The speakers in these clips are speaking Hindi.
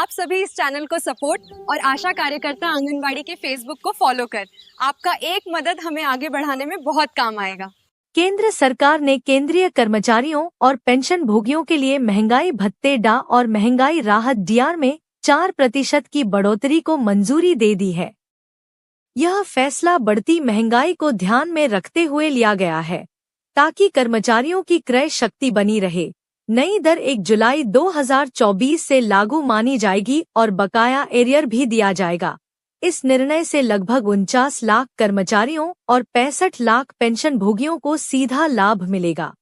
आप सभी इस चैनल को सपोर्ट और आशा कार्यकर्ता आंगनबाड़ी के फेसबुक को फॉलो कर आपका एक मदद हमें आगे बढ़ाने में बहुत काम आएगा। केंद्र सरकार ने केंद्रीय कर्मचारियों और पेंशन भोगियों के लिए महंगाई भत्ते डा और महंगाई राहत डीआर में 4% की बढ़ोतरी को मंजूरी दे दी है। यह फैसला बढ़ती महंगाई को ध्यान में रखते हुए लिया गया है ताकि कर्मचारियों की क्रय शक्ति बनी रहे। नई दर 1 जुलाई 2024 से लागू मानी जाएगी और बकाया एरियर भी दिया जाएगा। इस निर्णय से लगभग 49 लाख कर्मचारियों और 65 लाख पेंशन भोगियों को सीधा लाभ मिलेगा।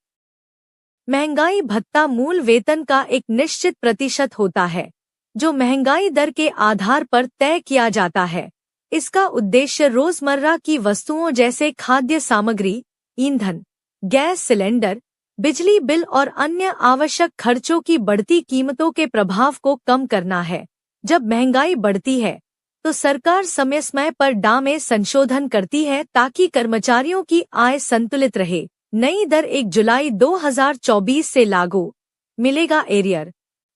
महंगाई भत्ता मूल वेतन का एक निश्चित प्रतिशत होता है जो महंगाई दर के आधार पर तय किया जाता है। इसका उद्देश्य रोजमर्रा की वस्तुओं जैसे खाद्य सामग्री, ईंधन, गैस सिलेंडर, बिजली बिल और अन्य आवश्यक खर्चों की बढ़ती कीमतों के प्रभाव को कम करना है। जब महंगाई बढ़ती है तो सरकार समय समय पर डा में संशोधन करती है ताकि कर्मचारियों की आय संतुलित रहे। नई दर 1 जुलाई 2024 से लागू मिलेगा एरियर।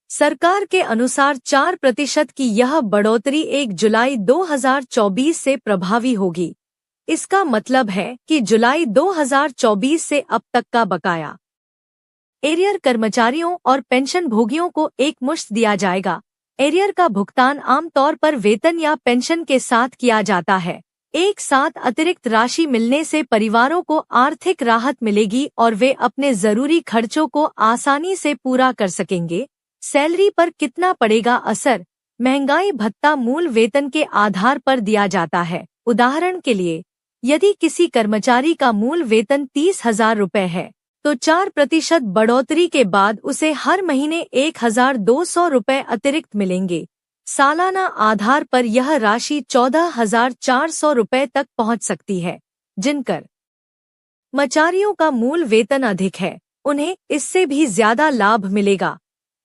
सरकार के अनुसार 4% की यह बढ़ोतरी 1 जुलाई 2024 से प्रभावी होगी। इसका मतलब है कि जुलाई 2024 से अब तक का बकाया एरियर कर्मचारियों और पेंशन भोगियों को एकमुश्त दिया जाएगा। एरियर का भुगतान आमतौर पर वेतन या पेंशन के साथ किया जाता है। एक साथ अतिरिक्त राशि मिलने से परिवारों को आर्थिक राहत मिलेगी और वे अपने जरूरी खर्चों को आसानी से पूरा कर सकेंगे। सैलरी पर कितना पड़ेगा असर? महंगाई भत्ता मूल वेतन के आधार पर दिया जाता है। उदाहरण के लिए, यदि किसी कर्मचारी का मूल वेतन 30,000 रुपये है तो 4% बढ़ोतरी के बाद उसे हर महीने 1,200 रुपये अतिरिक्त मिलेंगे। सालाना आधार पर यह राशि 14,400 रुपये तक पहुंच सकती है। जिन कर्मचारियों का मूल वेतन अधिक है उन्हें इससे भी ज्यादा लाभ मिलेगा।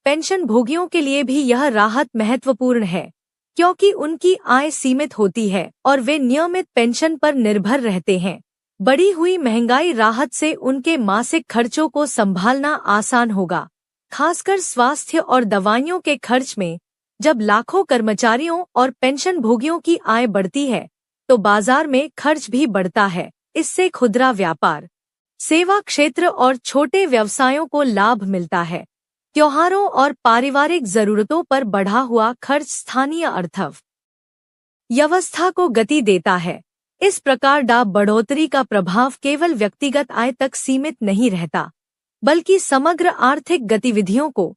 पेंशन भोगियों के लिए भी यह राहत महत्वपूर्ण है क्योंकि उनकी आय सीमित होती है और वे नियमित पेंशन पर निर्भर रहते हैं। बढ़ी हुई महंगाई राहत से उनके मासिक खर्चों को संभालना आसान होगा, खासकर स्वास्थ्य और दवाइयों के खर्च में। जब लाखों कर्मचारियों और पेंशन भोगियों की आय बढ़ती है तो बाजार में खर्च भी बढ़ता है। इससे खुदरा व्यापार, सेवा क्षेत्र और छोटे व्यवसायों को लाभ मिलता है। त्योहारों और पारिवारिक जरूरतों पर बढ़ा हुआ खर्च स्थानीय अर्थव्यवस्था को गति देता है। इस प्रकार डा बढ़ोतरी का प्रभाव केवल व्यक्तिगत आय तक सीमित नहीं रहता बल्कि समग्र आर्थिक गतिविधियों को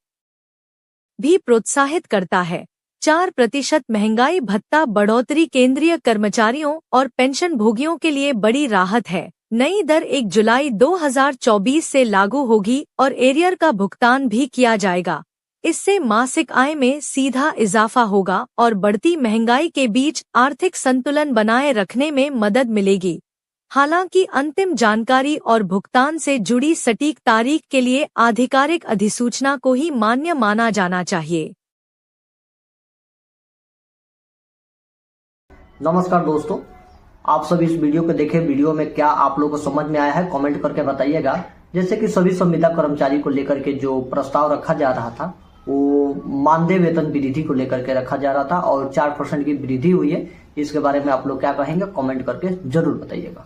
भी प्रोत्साहित करता है। 4% महंगाई भत्ता बढ़ोतरी केंद्रीय कर्मचारियों और पेंशन भोगियों के लिए बड़ी राहत है। नई दर 1 जुलाई 2024 से लागू होगी और एरियर का भुगतान भी किया जाएगा। इससे मासिक आय में सीधा इजाफा होगा और बढ़ती महंगाई के बीच आर्थिक संतुलन बनाए रखने में मदद मिलेगी। हालांकि अंतिम जानकारी और भुगतान से जुड़ी सटीक तारीख के लिए आधिकारिक अधिसूचना को ही मान्य माना जाना चाहिए। नमस्कार दोस्तों, आप सभी इस वीडियो को देखें। वीडियो में क्या आप लोगों को समझ में आया है कमेंट करके बताइएगा। जैसे कि सभी संविदा कर्मचारी को लेकर के जो प्रस्ताव रखा जा रहा था वो मानदेय वेतन वृद्धि को लेकर के रखा जा रहा था और 4% की वृद्धि हुई है। इसके बारे में आप लोग क्या कहेंगे कमेंट करके जरूर बताइएगा।